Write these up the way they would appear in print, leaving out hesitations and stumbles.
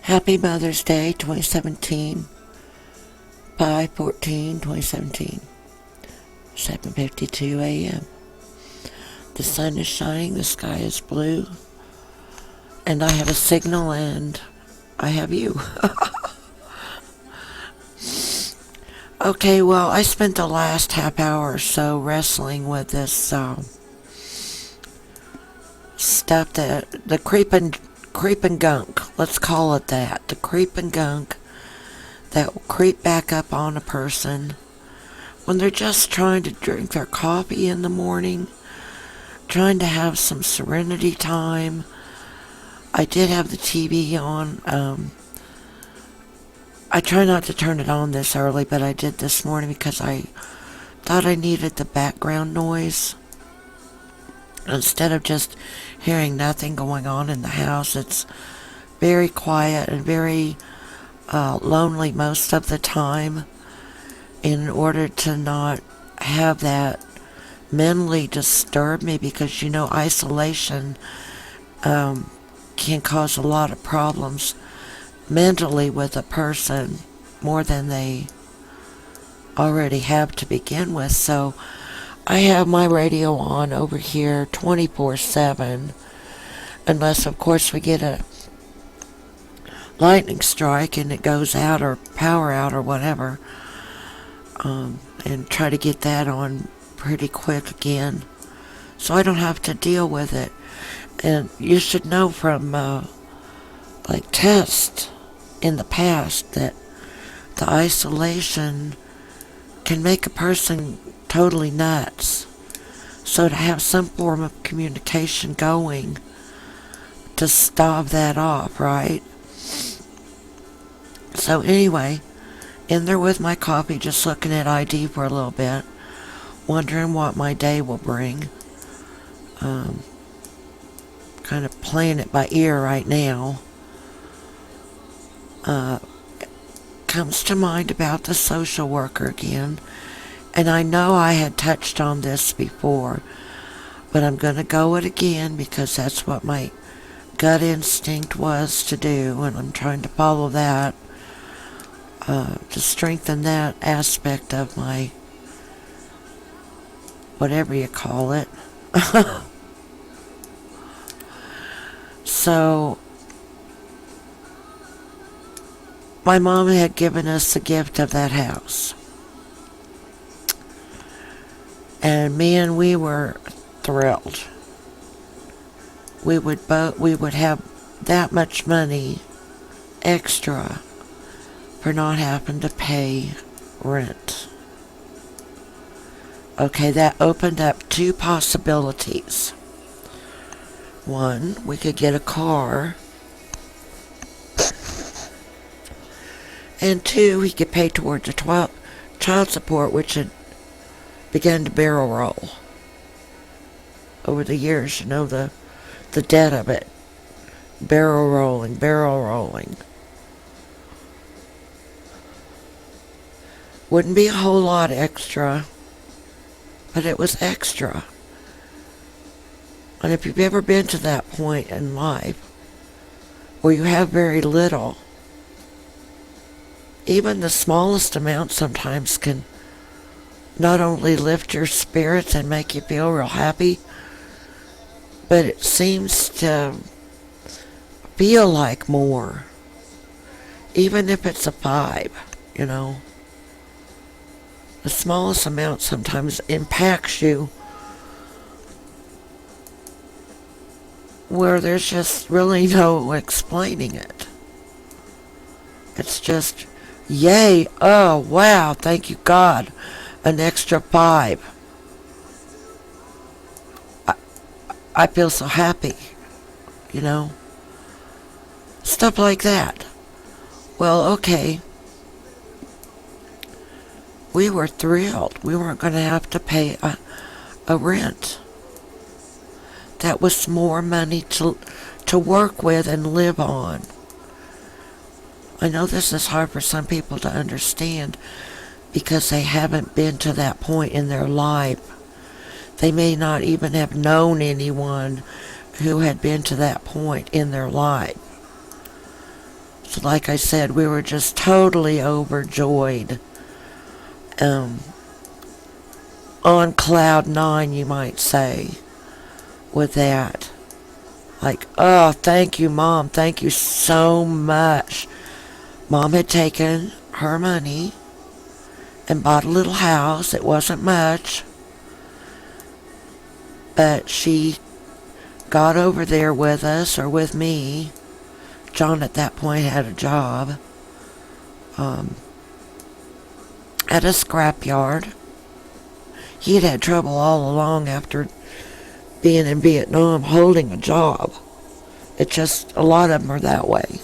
Happy Mother's Day 2017, 5/14/2017, 7:52 a.m. The sun is shining, the sky is blue, and I have a signal, and I have you. Okay, well, I spent the last half hour or so wrestling with this stuff, that the creeping gunk, let's call it that, the creeping gunk that will creep back up on a person when they're just trying to drink their coffee in the morning, trying to have some serenity time. I did have the TV on. I try not to turn it on this early, but I did this morning because I thought I needed the background noise. Instead of just hearing nothing going on in the house, it's very quiet and very lonely most of the time. In order to not have that mentally disturb me, because isolation can cause a lot of problems mentally with a person, more than they already have to begin with. So I have my radio on over here 24/7, unless of course we get a lightning strike and it goes out, or power out, or whatever, and try to get that on pretty quick again, so I don't have to deal with it. And you should know from tests in the past that the isolation can make a person totally nuts. So to have some form of communication going to stave that off, right? So anyway, in there with my coffee, just looking at ID for a little bit, wondering what my day will bring. Kind of playing it by ear right now. Comes to mind about the social worker again, and I know I had touched on this before, but I'm going to go it again because that's what my gut instinct was to do, and I'm trying to follow that, to strengthen that aspect of my, whatever you call it. So my mom had given us the gift of that house, and we were thrilled. We would have that much money extra for not having to pay rent. Okay, that opened up two possibilities. One, we could get a car. And two, he could pay towards the child support, which had begun to barrel roll over the years. The debt of it. Barrel rolling. Wouldn't be a whole lot extra, but it was extra. And if you've ever been to that point in life where you have very little, even the smallest amount sometimes can not only lift your spirits and make you feel real happy, but it seems to feel like more, even if it's a 5, The smallest amount sometimes impacts you where there's just really no explaining it. It's just, yay, oh wow, thank you God, an extra 5. I feel so happy, stuff like that. Well, okay, we were thrilled. We weren't going to have to pay a rent. That was more money to work with and live on. I know this is hard for some people to understand because they haven't been to that point in their life. They may not even have known anyone who had been to that point in their life. So like I said, we were just totally overjoyed. On cloud nine, you might say, with that. Like, oh, thank you, Mom. Thank you so much. Mom had taken her money and bought a little house. It wasn't much, but she got over there with us, or with me. John at that point had a job at a scrapyard. He had trouble all along after being in Vietnam holding a job. It's just, a lot of them are that way.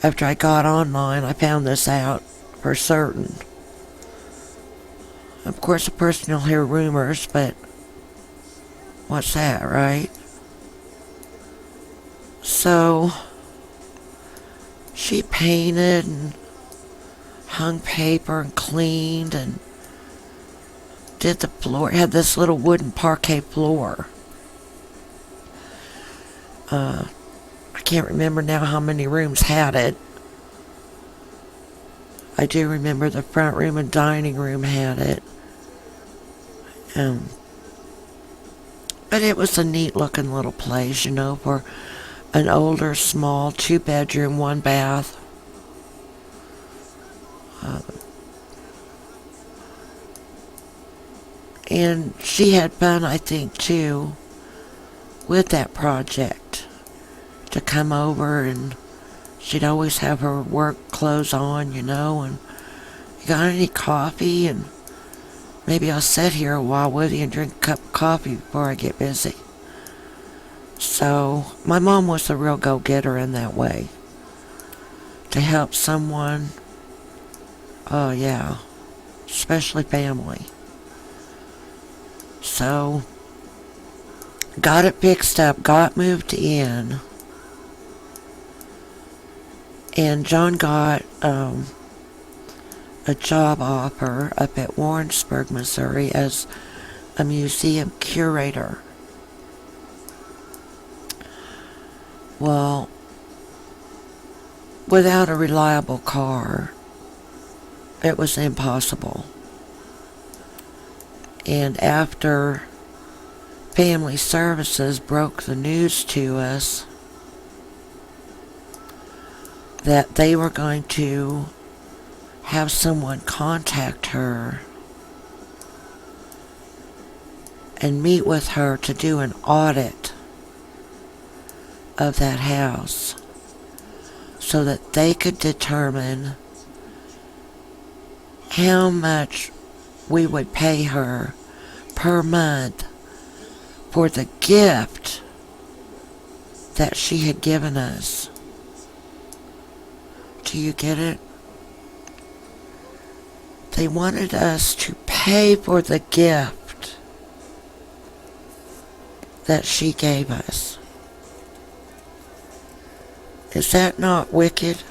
After I got online, I found this out for certain. Of course, a person will hear rumors, but what's that, right? So, she painted and hung paper and cleaned and did the floor. It had this little wooden parquet floor. I can't remember now how many rooms had it. I do remember the front room and dining room had it. But it was a neat looking little place, you know, for an older, small, 2-bedroom, 1-bath. And she had fun, I think, too, with that project. To come over, and she'd always have her work clothes on, you know, and you got any coffee? And maybe I'll sit here a while with you and drink a cup of coffee before I get busy. So, my mom was a real go-getter in that way. To help someone, oh yeah, especially family. So, got it fixed up, got moved in, and John got a job offer up at Warrensburg, Missouri as a museum curator. Well, without a reliable car, it was impossible. And after Family Services broke the news to us that they were going to have someone contact her and meet with her to do an audit of that house so that they could determine how much we would pay her per month for the gift that she had given us. Do you get it? They wanted us to pay for the gift that she gave us. Is that not wicked?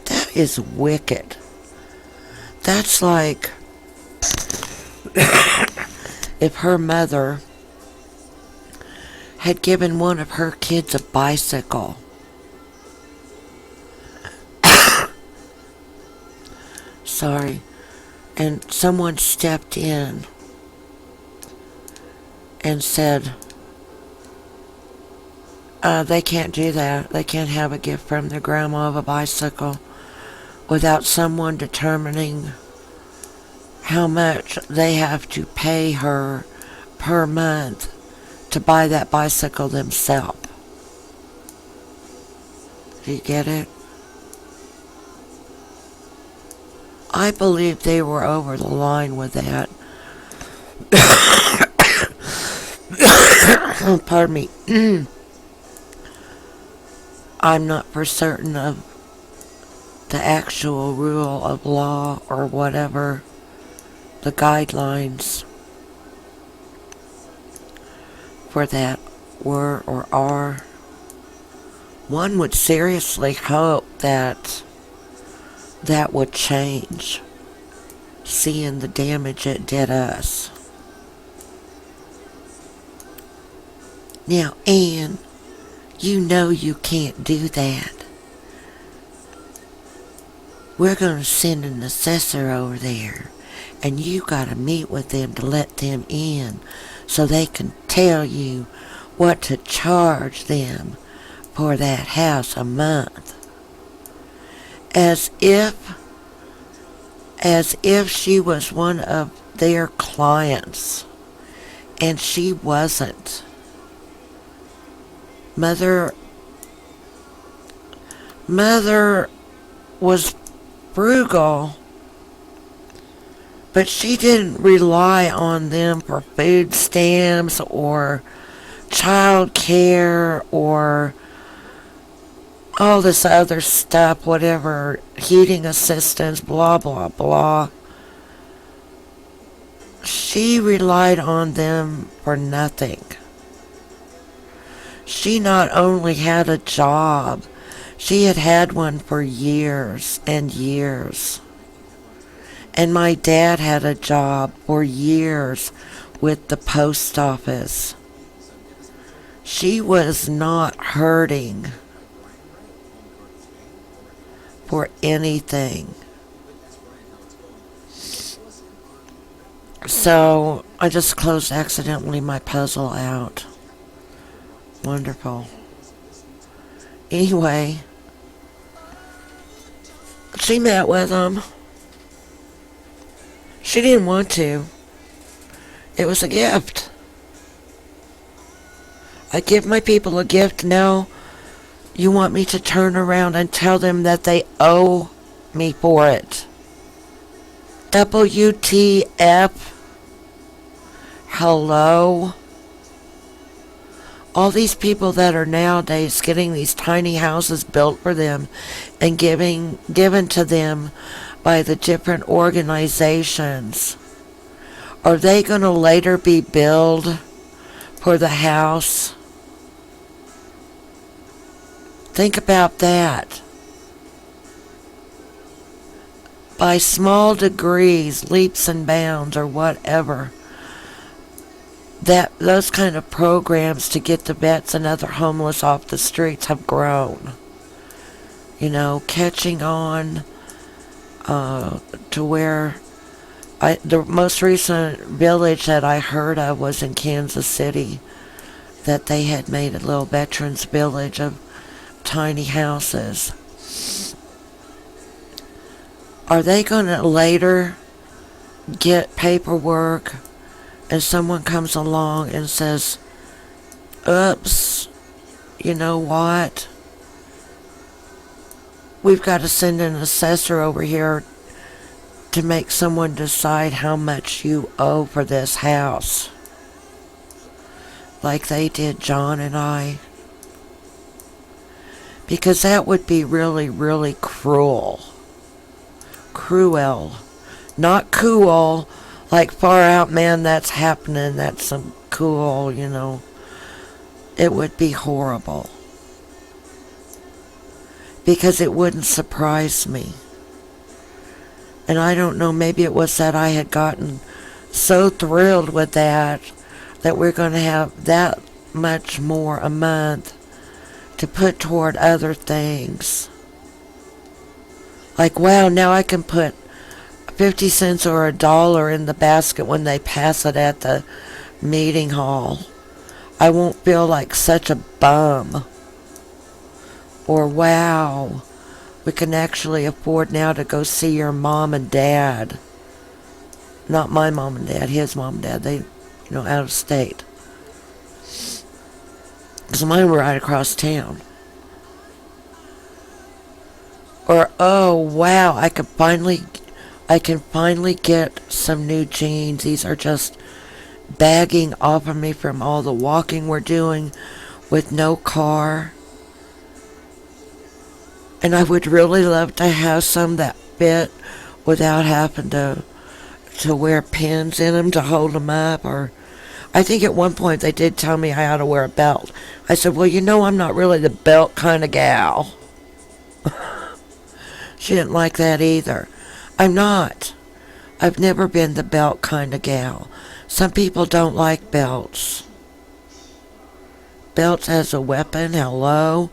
That is wicked. That's like if her mother had given one of her kids a bicycle. Sorry. And someone stepped in and said, they can't do that. They can't have a gift from their grandma of a bicycle without someone determining how much they have to pay her per month to buy that bicycle themselves. Do you get it? I believe they were over the line with that. Pardon me. I'm not for certain of the actual rule of law or whatever the guidelines for that were or are. One would seriously hope that that would change, seeing the damage it did us. Now, Anne, you know you can't do that. we're going to send an assessor over there, and you got to meet with them to let them in so they can tell you what to charge them for that house a month. As if she was one of their clients, and she wasn't. Mother was frugal, but she didn't rely on them for food stamps or child care or all this other stuff, whatever, heating assistance, blah, blah, blah. She relied on them for nothing. She not only had a job, she had had one for years and years. And my dad had a job for years with the post office. She was not hurting for anything. So I just closed accidentally my puzzle out. Wonderful. Anyway, she met with him. She didn't want to. It was a gift. I give my people a gift. Now you want me to turn around and tell them that they owe me for it. WTF? Hello? All these people that are nowadays getting these tiny houses built for them and given to them by the different organizations, are they going to later be billed for the house? Think about that. By small degrees, leaps and bounds, or whatever, that those kind of programs to get the vets and other homeless off the streets have grown. You know, catching on to where the most recent village that I heard of was in Kansas City, that they had made a little veterans village of tiny houses. Are they going to later get paperwork and someone comes along and says, oops, you know what? We've got to send an assessor over here to make someone decide how much you owe for this house. Like they did John and I. Because that would be really, really cruel. Cruel. Not cool. Like, far out, man, that's happening. That's some cool, you know. It would be horrible. Because it wouldn't surprise me. And I don't know, maybe it was that I had gotten so thrilled with that we're going to have that much more a month to put toward other things. Like, wow, now I can put 50 cents or $1 in the basket when they pass it at the meeting hall. I won't feel like such a bum. Or, wow, we can actually afford now to go see your mom and dad. Not my mom and dad, his mom and dad. They, out of state. Because mine were right across town. Or, oh, wow, I can finally get some new jeans. These are just bagging off of me from all the walking we're doing with no car. And I would really love to have some that fit without having to wear pins in them to hold them up. Or I think at one point they did tell me I ought to wear a belt. I said, well, I'm not really the belt kind of gal. She didn't like that either. I'm not. I've never been the belt kind of gal. Some people don't like belts. Belts as a weapon, hello?